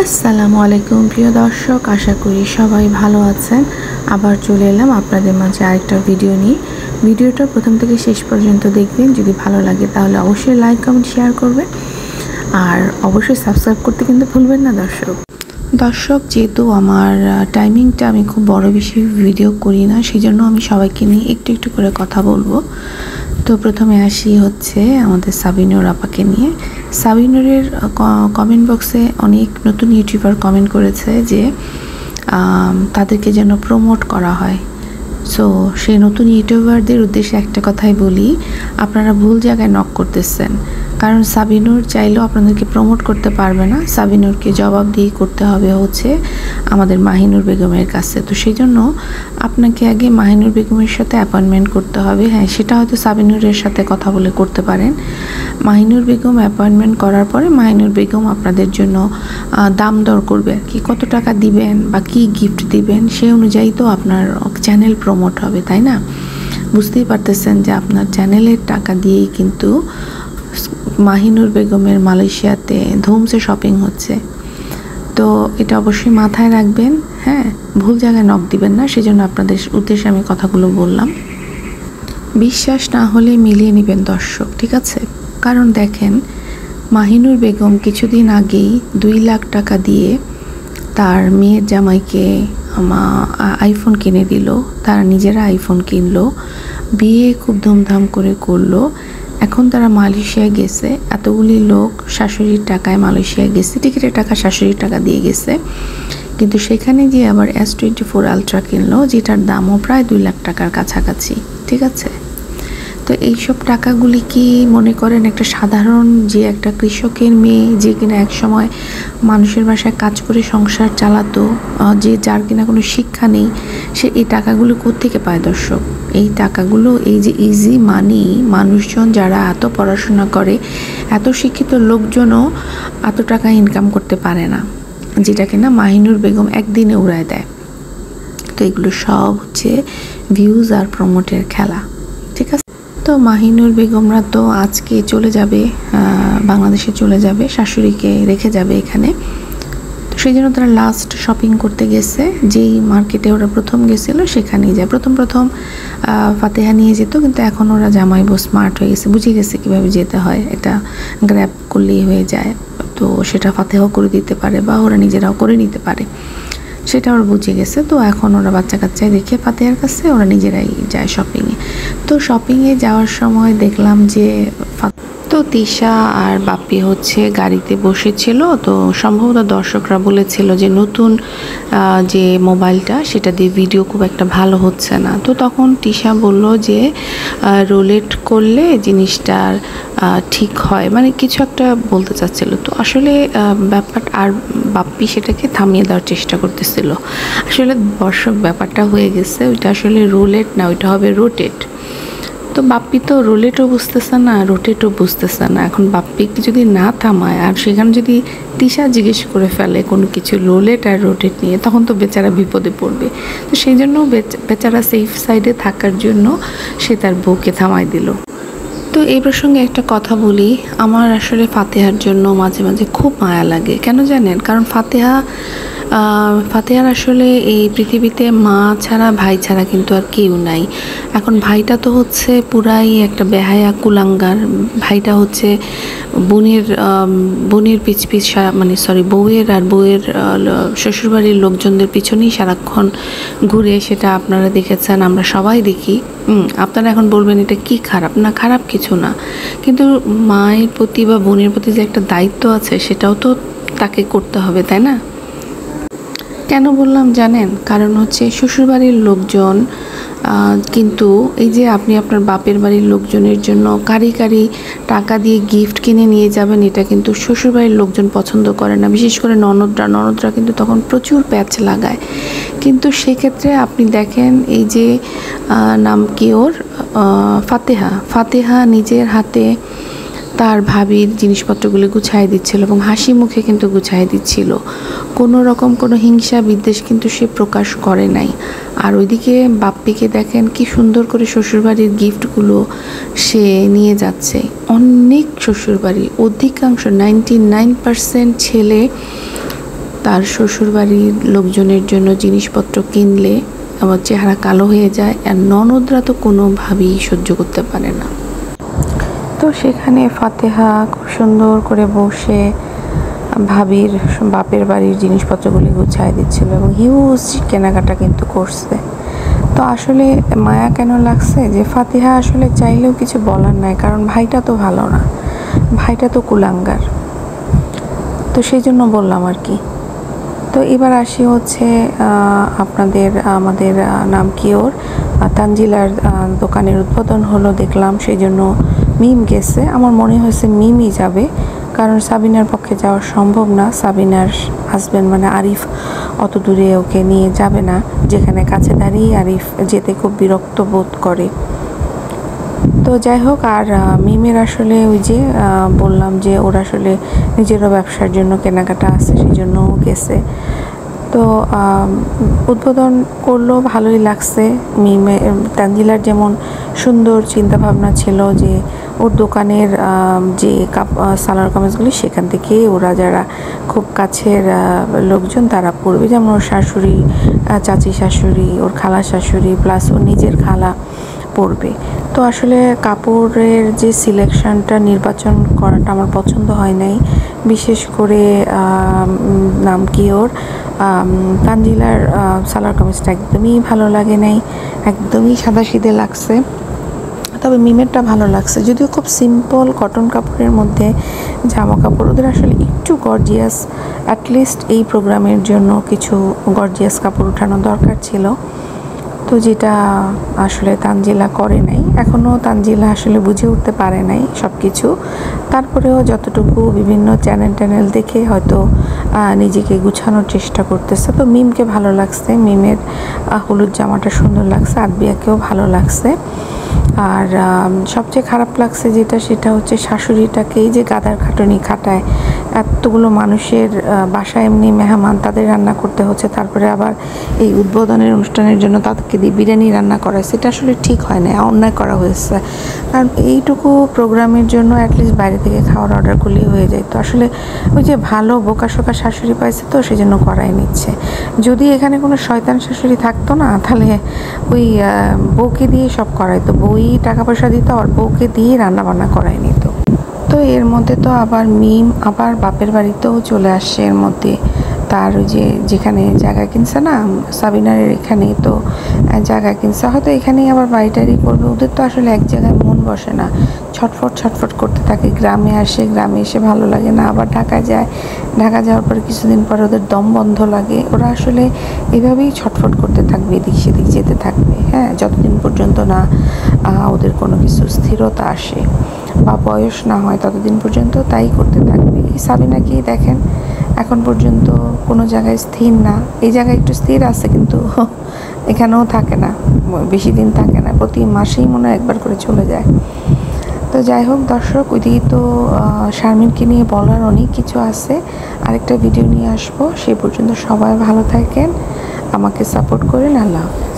আসসালামু আলাইকুম প্রিয় দর্শক, আশা করি সবাই ভালো আছেন। আবার চলে এলাম আপনাদের মাঝে আরেকটা ভিডিও নিয়ে। ভিডিওটা প্রথম থেকে শেষ পর্যন্ত দেখবেন। যদি ভালো লাগে তাহলে অবশ্যই লাইক কমেন্ট শেয়ার করবেন, আর অবশ্যই সাবস্ক্রাইব করতে কিন্তু ভুলবেন না। দর্শক যেহেতু আমার টাইমিংটা আমি খুব বড় বেশি ভিডিও করি না, সেই জন্য আমি সবাইকে নিয়ে একটু একটু করে কথা বলবো। তো প্রথমে আসি হচ্ছে আমাদের সাবিনুর আপাকে নিয়ে। সাবিনুরের কমেন্ট বক্সে অনেক নতুন ইউটিউবার কমেন্ট করেছে যে তাদেরকে যেন প্রমোট করা হয়। সো সেই নতুন ইউটিউবারদের উদ্দেশ্যে একটা কথাই বলি, আপনারা ভুল জায়গায় নক করতেছেন। কারণ সাবিনুর চাইলেও আপনাদেরকে প্রমোট করতে পারবে না। সাবিনুরকে জবাবদিহি করতে হবে হচ্ছে আমাদের মাহিনুর বেগমের কাছে। তো সেই জন্য আপনাকে আগে মাহিনুর বেগমের সাথে অ্যাপয়েন্টমেন্ট করতে হবে। হ্যাঁ, সেটা হয়তো সাবিনুরের সাথে কথা বলে করতে পারেন। মাহিনুর বেগম অ্যাপয়েন্টমেন্ট করার পরে মাহিনুর বেগম আপনাদের জন্য দাম দর করবে, কি কত টাকা দিবেন বা কি গিফট দিবেন, সেই অনুযায়ী তো আপনার চ্যানেল প্রমোট হবে, তাই না? বুঝতেই পারতেছেন যে আপনার চ্যানেলের টাকা দিয়েই কিন্তু মাহিনুর বেগমের মালয়েশিয়াতে ধুমসে শপিং হচ্ছে। তো এটা অবশ্যই মাথায় রাখবেন। হ্যাঁ, ভুল জায়গায় নক দিবেন না। সেজন্য আপনাদের উদ্দেশ্যে আমি কথাগুলো বললাম। বিশ্বাস না হলে মিলিয়ে নেবেন দর্শক, ঠিক আছে? কারণ দেখেন, মাহিনুর বেগম কিছুদিন আগেই 2 লাখ টাকা দিয়ে তার মেয়ের জামাইকে আইফোন কিনে দিল। তারা নিজেরা আইফোন কিনলো, বিয়ে খুব ধুমধাম করে করলো। এখন তারা মালয়েশিয়ায় গেছে, এতগুলি লোক শাশুড়ির টাকায় মালয়েশিয়ায় গেছে, টিকিটের টাকা শাশুড়ির টাকা দিয়ে গেছে। কিন্তু সেখানে গিয়ে আবার S24 আলট্রা কিনলো, যেটার দামও প্রায় 2 লাখ টাকার কাছাকাছি, ঠিক আছে? তো এইসব টাকাগুলি কি মনে করেন একটা সাধারণ যে একটা কৃষকের মেয়ে, যে কিনা এক সময় মানুষের বাসায় কাজ করে সংসার চালাতো, যে যার কিনা কোনো শিক্ষা নেই, সে এই টাকাগুলো কোত্থেকে পায় দর্শক? এই টাকাগুলো, এই যে ইজি মানি, মানুষজন যারা এত পড়াশোনা করে, এত শিক্ষিত লোকজনও এত টাকা ইনকাম করতে পারে না, যেটা কিনা মাহিনুর বেগম একদিনে উড়ায় দেয়। তো এগুলো সব হচ্ছে ভিউজ আর প্রমোটের খেলা, ঠিক আছে? তো মাহিনুর বেগমরা তো আজকে চলে যাবে, বাংলাদেশে চলে যাবে, শাশুড়িকে রেখে যাবে এখানে। তো সেই জন্য তারা লাস্ট শপিং করতে গেছে। যেই মার্কেটে ওরা প্রথম গেছিল সেখানেই যায়। প্রথম ফাতেহা নিয়ে যেত, কিন্তু এখন ওরা জামাই বউ স্মার্ট হয়ে গেছে, বুঝে গেছে কীভাবে যেতে হয়। এটা গ্র্যাব করলেই হয়ে যায়। তো সেটা ফাতেহাও করে দিতে পারে বা ওরা নিজেরাও করে নিতে পারে, সেটা ওরা বুঝে গেছে। তো এখন ওরা বাচ্চা কাচ্চায় রেখে ফাতেহার কাছে ওরা নিজেরাই যায় শপিংয়ে। তো শপিংয়ে যাওয়ার সময় দেখলাম যে তো তিশা আর বাপ্পি হচ্ছে গাড়িতে বসেছিল। তো সম্ভবত দর্শকরা বলেছিল যে নতুন যে মোবাইলটা, সেটা দিয়ে ভিডিও খুব একটা ভালো হচ্ছে না। তো তখন তিশা বলল যে রোলেট করলে জিনিসটার ঠিক হয়, মানে কিছু একটা বলতে চাচ্ছিল। তো আসলে ব্যাপার, আর বাপ্পি সেটাকে থামিয়ে দেওয়ার চেষ্টা করতেছিল। আসলে দর্শক, ব্যাপারটা হয়ে গেছে, ওইটা আসলে রোলেট না, ওইটা হবে রোটেট। তো বাপ্পি তো রোলেটও বুঝতেছে না, রোটেটও বুঝতেছে না। এখন বাপ্পিকে যদি না থামায়, আর সেখানে যদি তিশা জিজ্ঞেস করে ফেলে কোনো কিছু রোলেট আর রোটেট নিয়ে, তখন তো বেচারা বিপদে পড়বে। তো সেই জন্য বেচারা সেফ সাইডে থাকার জন্য সে তার বউকে থামাই দিল। তো এই প্রসঙ্গে একটা কথা বলি, আমার আসলে ফাতেহার জন্য মাঝে মাঝে খুব মায়া লাগে। কেন জানেন? কারণ ফাতেহার আসলে এই পৃথিবীতে মা ছাড়া, ভাই ছাড়া কিন্তু আর কেউ নাই। এখন ভাইটা তো হচ্ছে পুরাই একটা বেহায়া কুলাঙ্গার। ভাইটা হচ্ছে বোনের পিছ মানে বউয়ের আর বউয়ের শ্বশুরবাড়ির লোকজনদের পিছনেই সারাক্ষণ ঘুরে। সেটা আপনারা দেখেছেন, আমরা সবাই দেখি। আপনারা এখন বলবেন এটা কি খারাপ? না, খারাপ কিছু না, কিন্তু মায়ের প্রতি বা বোনের প্রতি যে একটা দায়িত্ব আছে, সেটাও তো তাকে করতে হবে, তাই না? কেন বললাম জানেন? কারণ হচ্ছে শ্বশুরবাড়ির লোকজন কিন্তু এই যে আপনি আপনার বাপের বাড়ির লোকজনের জন্য কারি টাকা দিয়ে গিফট কিনে নিয়ে যাবেন, এটা কিন্তু শ্বশুরবাড়ির লোকজন পছন্দ করে না। বিশেষ করে ননদরা কিন্তু তখন প্রচুর প্যাচ লাগায়। কিন্তু সেক্ষেত্রে আপনি দেখেন, এই যে নাম কি ওর, ফাতেহা নিজের হাতে তার ভাবির জিনিসপত্রগুলো গুছাই দিচ্ছিল এবং হাসি মুখে কিন্তু গুছাই দিচ্ছিল। কোনো রকম কোনো হিংসা বিদ্বেষ কিন্তু সে প্রকাশ করে নাই। আর ওইদিকে বাপ্পিকে দেখেন কি সুন্দর করে শ্বশুরবাড়ির গিফটগুলো সে নিয়ে যাচ্ছে। অনেক শ্বশুরবাড়ি, অধিকাংশ 99% ছেলে তার শ্বশুরবাড়ির লোকজনের জন্য জিনিসপত্র কিনলে আমার চেহারা কালো হয়ে যায়, আর ননদরা তো কোনোভাবেই সহ্য করতে পারে না। তো সেখানে ফাতেহা খুব সুন্দর করে বসে ভাবির বাপের বাড়ির জিনিসপত্রগুলি গুছাই দিচ্ছিল এবং হিউজ কেনাকাটা কিন্তু করছে। তো আসলে মায়া কেন লাগছে যে ফাতিহা আসলে চাইলেও কিছু বলার নাই, কারণ ভাইটা তো ভালো না, ভাইটা তো কুলাঙ্গার। তো সেই জন্য বললাম আর কি। তো এবার আসি হচ্ছে আমাদের নাম কি ওর তানজিলার দোকানের উদ্বোধন হলো দেখলাম, সেই জন্য মিম গেছে। আমার মনে হয়েছে মিমই যাবে, কারণ সাবিনার পক্ষে যাওয়া সম্ভব না। সাবিনার হাজব্যান্ড মানে আরিফ অত দূরে ওকে নিয়ে যাবে না, যেখানে কাছে দাঁড়িয়ে আরিফ যেতে খুব বিরক্ত বোধ করে। তো যাই হোক, আর মিমের আসলে ওই যে বললাম যে ওর আসলে নিজেরও ব্যবসার জন্য কেনাকাটা আছে, সেই জন্য গেছে। তো উদ্বোধন করলো, ভালোই লাগছে। মিমে তানজিলার যেমন সুন্দর চিন্তাভাবনা ছিল যে ওর দোকানের যে সালোয়ার কামিজগুলি সেখান থেকে ওরা যারা খুব কাছের লোকজন তারা পরবে, যেমন ওর শাশুড়ি, চাচি শাশুড়ি, ওর খালা শাশুড়ি প্লাস ওর নিজের খালা পরবে। তো আসলে কাপড়ের যে সিলেকশনটা নির্বাচন করাটা আমার পছন্দ হয় নাই, বিশেষ করে নাম কি ওর তানজিলার সালোয়ার কামিজটা একদমই ভালো লাগে নাই, একদমই সাদাসিধে লাগছে। তবে মিমেরটা ভালো লাগছে, যদিও খুব সিম্পল কটন কাপড়ের মধ্যে জামা কাপড়। ওদের আসলে একটু গর্জিয়াস, অ্যাটলিস্ট এই প্রোগ্রামের জন্য কিছু গর্জিয়াস কাপড় উঠানো দরকার ছিল, তো যেটা আসলে তানজিলা করে নাই। এখনও তানজিলা আসলে বুঝে উঠতে পারে নাই সব কিছু। তারপরেও যতটুকু বিভিন্ন চ্যানেল দেখে হয়তো নিজেকে গুছানোর চেষ্টা করতেছে। তো মিমকে ভালো লাগছে, মিমের হলুদ জামাটা সুন্দর লাগছে, আদবিয়াকেও ভালো লাগছে। আর সবচেয়ে খারাপ লাগছে যেটা, সেটা হচ্ছে শাশুড়িটাকেই যে গাদার খাটুনি খাটায়, এতগুলো মানুষের বাসায় এমনি মেহমান, তাদের রান্না করতে হচ্ছে, তারপরে আবার এই উদ্বোধনের অনুষ্ঠানের জন্য তাদেরকে দিয়ে বিরিয়ানি রান্না করা, সেটা আসলে ঠিক হয় না, অন্যায় করা হয়েছে। কারণ এইটুকু প্রোগ্রামের জন্য অ্যাটলিস্ট বাইরে থেকে খাওয়ার অর্ডার করলেই হয়ে যায়। তো আসলে ওই যে ভালো বোকাশোকা শাশুড়ি পাইছে, তো সেই জন্য করাই নিচ্ছে। যদি এখানে কোনো শয়তান শাশুড়ি থাকতো না, তাহলে ওই বউকে দিয়ে সব করাইতো, বউই টাকা পয়সা দিত আর বউকে দিয়ে রান্না বান্না করাই নিত। তো এর মধ্যে তো আবার মিম আবার বাপের বাড়িতেও চলে আসছে। এর মধ্যে তার ওই যে যেখানে জায়গা কিনছে না সাবিনারের, এখানেই তো জায়গা কিনছে, হয়তো এখানেই আবার বাড়িটারি করবে। ওদের তো আসলে এক জায়গায় মন বসে না, ছটফট করতে থাকে। গ্রামে আসে, গ্রামে এসে ভালো লাগে না, আবার ঢাকা যায়, ঢাকা যাওয়ার পরে কিছুদিন পরে ওদের দম বন্ধ লাগে। ওরা আসলে এভাবেই ছটফট করতে থাকবে, এদিক সেদিক যেতে থাকবে, হ্যাঁ, যতদিন পর্যন্ত না ওদের কোনো কিছু স্থিরতা আসে বা বয়স না হয় ততদিন পর্যন্ত তাই করতে থাকবে। এই সাবিনাকেই দেখেন, এখন পর্যন্ত কোনো জায়গায় স্থির না। এই জায়গায় একটু স্থির আছে, কিন্তু এখানেও থাকে না, বেশি দিন থাকে না, প্রতি মাসেই মনে হয় একবার করে চলে যায়। তো যাই হোক দর্শক, ওইদিকে তো শারমিনকে নিয়ে বলার অনেক কিছু আছে, আরেকটা ভিডিও নিয়ে আসবো। সেই পর্যন্ত সবাই ভালো থাকেন, আমাকে সাপোর্ট করেন। আল্লাহ হাফেজ।